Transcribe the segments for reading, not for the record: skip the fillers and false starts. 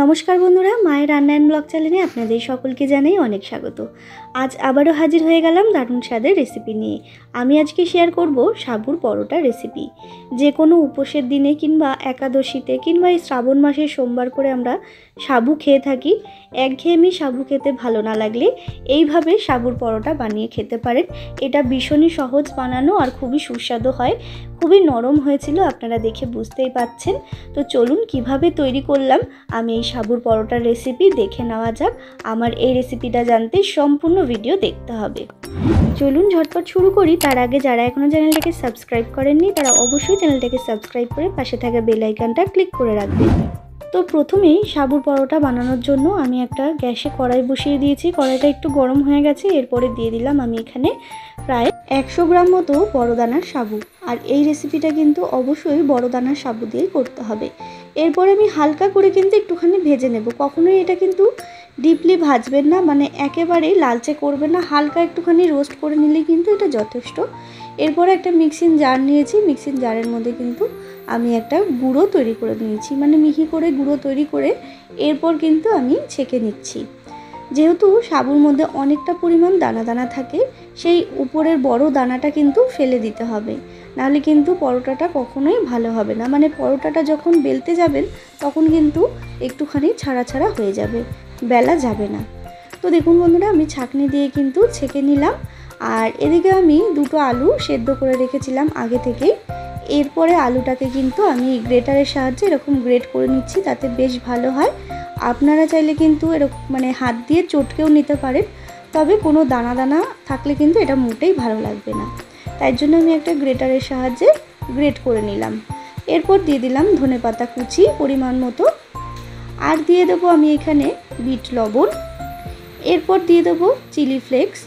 नमस्कार बंधुरा माয়ের রান্না এন্ড ব্লগ চ্যানেলে আপনাদের সকলকে জানাই অনেক স্বাগত। আজ আবারও হাজির হয়ে গেলাম দারুণ স্বাদের রেসিপি নিয়ে। আমি আজকে শেয়ার করব সাবুর পরোটা রেসিপি। যে কোনো উপোসের দিনে কিংবা একাদশীতে কিংবা এই শ্রাবণ মাসের সোমবার করে আমরা সাবু খেয়ে থাকি। একঘেয়েমি সাবু খেতে ভালো না লাগলে এইভাবে সাবুর পরোটা বানিয়ে খেতে পারেন। এটা ভীষণই সহজ বানানো আর খুবই সুস্বাদু হয়, খুবই নরম হয়েছিল, আপনারা দেখে বুঝতেই পাচ্ছেন। তো চলুন কিভাবে তৈরি করলাম আমি এই সাবুর পরোটার রেসিপি দেখে নেওয়া যাক। আমার এই রেসিপিটা জানতে সম্পূর্ণ ভিডিও দেখতে হবে। চলুন ঝটপট শুরু করি। তার আগে যারা এখনও চ্যানেলটাকে সাবস্ক্রাইব করেননি তারা অবশ্যই চ্যানেলটাকে সাবস্ক্রাইব করে পাশে থাকা বেল আইকনটা ক্লিক করে রাখবেন। তো প্রথমেই সাবুর পরোটা বানানোর জন্য আমি একটা গ্যাসে কড়াই বসিয়ে দিয়েছি। কড়াইটা একটু গরম হয়ে গেছে। এরপরে দিয়ে দিলাম আমি এখানে প্রায় 100 গ্রাম মতো বড় দানার সাবু। আর এই রেসিপিটা কিন্তু অবশ্যই বড় দানার সাবু দিয়েই করতে হবে। এরপরে আমি হালকা করে কিন্তু একটুখানি ভেজে নেব। কখনোই এটা কিন্তু ডিপলি ভাজবেন না, মানে একেবারেই লালচে করবেন না, হালকা একটুখানি রোস্ট করে নিলেই কিন্তু এটা যথেষ্ট। এরপরে একটা মিক্সিং জার নিয়েছি। মিক্সিং জারের মধ্যে কিন্তু আমি একটা গুঁড়ো তৈরি করে নিয়েছি, মানে মিহি করে গুঁড়ো তৈরি করে এরপর কিন্তু আমি ছেঁকে নিচ্ছি। যেহেতু সাবুর মধ্যে অনেকটা পরিমাণ দানা দানা থাকে, সেই উপরের বড় দানাটা কিন্তু ফেলে দিতে হবে, নাহলে কিন্তু পরোটাটা কখনোই ভালো হবে না। মানে পরোটাটা যখন বেলতে যাবেন তখন কিন্তু একটুখানি ছাড়া ছাড়া হয়ে যাবে, বেলা যাবে না। তো দেখুন বন্ধুরা, আমি ছাঁকনি দিয়ে কিন্তু ছেঁকে নিলাম। আর এদিকে আমি দুটো আলু সেদ্ধ করে রেখেছিলাম আগে থেকেই। এরপরে আলুটাকে কিন্তু আমি গ্রেটারের সাহায্যে এরকম গ্রেট করে নিচ্ছি, তাতে বেশ ভালো হয়। আপনারা চাইলে কিন্তু এরকম মানে হাত দিয়ে চটকেও নিতে পারেন, তবে কোনো দানা দানা থাকলে কিন্তু এটা মোটেই ভালো লাগবে না। তাই জন্য আমি একটা গ্রেটারের সাহায্যে গ্রেট করে নিলাম। এরপর দিয়ে দিলাম ধনেপাতা কুচি পরিমাণ মতো, আর দিয়ে দেবো আমি এখানে বিট লবণ। এরপর দিয়ে দেবো চিলি ফ্লেক্স।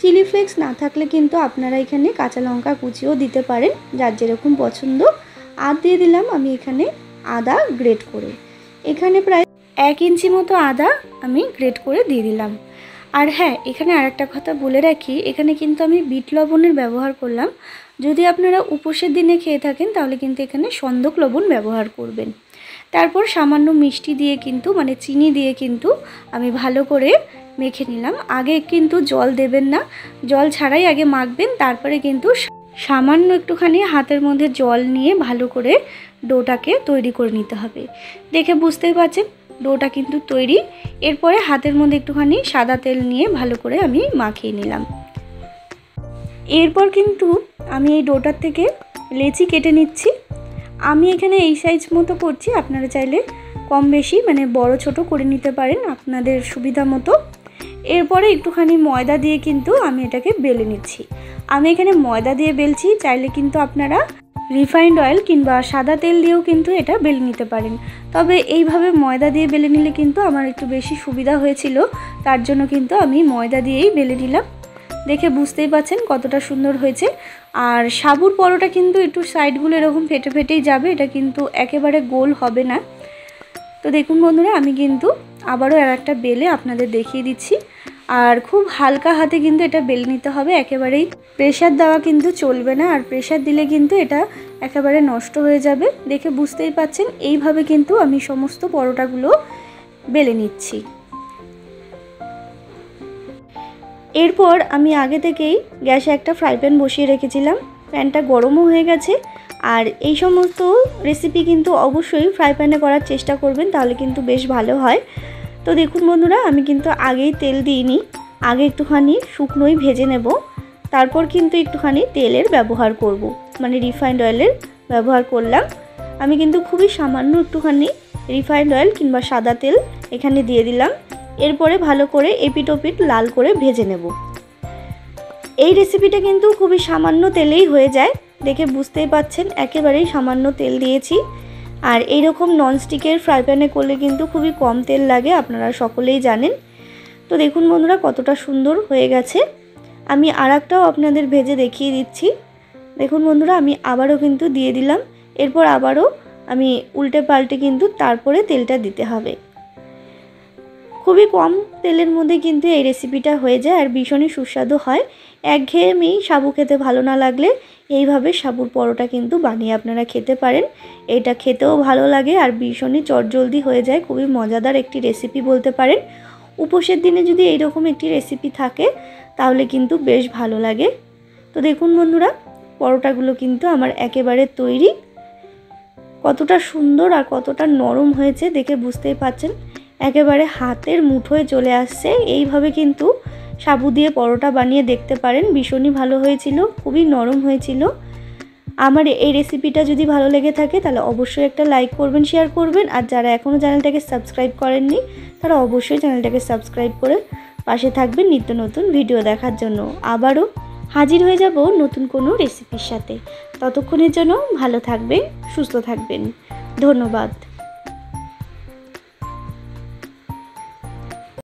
চিলি ফ্লেক্স না থাকলে কিন্তু আপনারা এখানে কাঁচা লঙ্কা কুচিও দিতে পারেন, যার যেরকম পছন্দ। আর দিয়ে দিলাম আমি এখানে আদা গ্রেট করে। এখানে প্রায় 1 ইঞ্চি মতো আদা আমি গ্রেট করে দিয়ে দিলাম। আর হ্যাঁ, এখানে আরেকটা কথা বলে রাখি, এখানে কিন্তু আমি বিট লবণের ব্যবহার করলাম। যদি আপনারা উপোসের দিনে খেয়ে থাকেন তাহলে কিন্তু এখানে সন্দক লবণ ব্যবহার করবেন। তারপর সামান্য মিষ্টি দিয়ে কিন্তু মানে চিনি দিয়ে কিন্তু আমি ভালো করে মেখে নিলাম। আগে কিন্তু জল দেবেন না, জল ছাড়াই আগে মাখবেন, তারপরে কিন্তু সামান্য একটুখানি হাতের মধ্যে জল নিয়ে ভালো করে ডোটাকে তৈরি করে নিতে হবে। দেখে বুঝতেই পারছেন ডোটা কিন্তু তৈরি। এরপরে হাতের মধ্যে একটুখানি সাদা তেল নিয়ে ভালো করে আমি মাখিয়ে নিলাম। এরপর কিন্তু আমি এই ডোটার থেকে লেচি কেটে নিচ্ছি। আমি এখানে এই সাইজ মতো করছি, আপনারা চাইলে কম বেশি মানে বড় ছোট করে নিতে পারেন আপনাদের সুবিধা মতো। এরপরে একটুখানি ময়দা দিয়ে কিন্তু আমি এটাকে বেলে নিচ্ছি। আমি এখানে ময়দা দিয়ে বেলছি, চাইলে কিন্তু আপনারা রিফাইন্ড অয়েল কিংবা সাদা তেল দিয়েও কিন্তু এটা বেলে নিতে পারেন। তবে এইভাবে ময়দা দিয়ে বেলে নিলে কিন্তু আমার একটু বেশি সুবিধা হয়েছিল, তার জন্য কিন্তু আমি ময়দা দিয়েই বেলে নিলাম। দেখে বুঝতেই পাচ্ছেন কতটা সুন্দর হয়েছে। আর সাবুর পরোটা কিন্তু একটু সাইডগুলো এরকম ফেটে ফেটেই যাবে, এটা কিন্তু একেবারে গোল হবে না। তো দেখুন বন্ধুরা, আমি কিন্তু আবারও একটা বেলে আপনাদের দেখিয়ে দিচ্ছি। আর খুব হালকা হাতে কিন্তু এটা বেলে নিতে হবে, একেবারেই প্রেশার দেওয়া কিন্তু চলবে না, আর প্রেশার দিলে কিন্তু এটা একেবারে নষ্ট হয়ে যাবে। দেখে বুঝতেই পাচ্ছেন এইভাবে কিন্তু আমি সমস্ত পরোটাগুলো বেলে নিচ্ছি। এরপর আমি আগে থেকেই গ্যাসে একটা ফ্রাই প্যান বসিয়ে রেখেছিলাম, প্যানটা গরমও হয়ে গেছে। আর এই সমস্ত রেসিপি কিন্তু অবশ্যই ফ্রাই প্যানে করার চেষ্টা করবেন, তাহলে কিন্তু বেশ ভালো হয়। তো দেখুন বন্ধুরা, আমি কিন্তু আগেই তেল দিইনি, আগে একটুখানি শুকনোই ভেজে নেব, তারপর কিন্তু একটুখানি তেলের ব্যবহার করব, মানে রিফাইন্ড অয়েলের ব্যবহার করলাম। আমি কিন্তু খুবই সামান্য একটুখানি রিফাইন্ড অয়েল কিংবা সাদা তেল এখানে দিয়ে দিলাম। এরপরে ভালো করে এপিট ওপিট লাল করে ভেজে নেব। এই রেসিপিটা কিন্তু খুবই সামান্য তেলেই হয়ে যায়, দেখে বুঝতেই পাচ্ছেন একেবারেই সামান্য তেল দিয়েছি। আর এইরকম ননস্টিকের ফ্রাই প্যানে করলে কিন্তু খুবই কম তেল লাগে, আপনারা সকলেই জানেন। তো দেখুন বন্ধুরা কতটা সুন্দর হয়ে গেছে। আমি আরেকটাও আপনাদের ভেজে দেখিয়ে দিচ্ছি। দেখুন বন্ধুরা, আমি আবারও কিন্তু দিয়ে দিলাম। এরপর আবারও আমি উল্টে পাল্টে কিন্তু তারপরে তেলটা দিতে হবে। খুবই কম তেলের মধ্যে কিন্তু এই রেসিপিটা হয়ে যায় আর ভীষণই সুস্বাদু হয়। একঘেয়েমি সাবু খেতে ভালো না লাগলে এইভাবে সাবুর পরোটা কিন্তু বানিয়ে আপনারা খেতে পারেন। এটা খেতেও ভালো লাগে আর ভীষণই চটজলদি হয়ে যায়, খুবই মজাদার একটি রেসিপি বলতে পারেন। উপোসের দিনে যদি এইরকম একটি রেসিপি থাকে তাহলে কিন্তু বেশ ভালো লাগে। তো দেখুন বন্ধুরা, পরোটাগুলো কিন্তু আমার একেবারে তৈরি। কতটা সুন্দর আর কতটা নরম হয়েছে দেখে বুঝতেই পাচ্ছেন, একেবারে হাতের মুঠোয় চলে আসছে। এইভাবে কিন্তু সাবু দিয়ে পরোটা বানিয়ে দেখতে পারেন, ভীষণই ভালো হয়েছিল, খুবই নরম হয়েছিল। আমার এই রেসিপিটা যদি ভালো লেগে থাকে তাহলে অবশ্যই একটা লাইক করবেন, শেয়ার করবেন। আর যারা এখনও চ্যানেলটাকে সাবস্ক্রাইব করেননি তারা অবশ্যই চ্যানেলটাকে সাবস্ক্রাইব করে পাশে থাকবেন নিত্য নতুন ভিডিও দেখার জন্য। আবারও হাজির হয়ে যাব নতুন কোনো রেসিপির সাথে। ততক্ষণের জন্য ভালো থাকবেন, সুস্থ থাকবেন। ধন্যবাদ।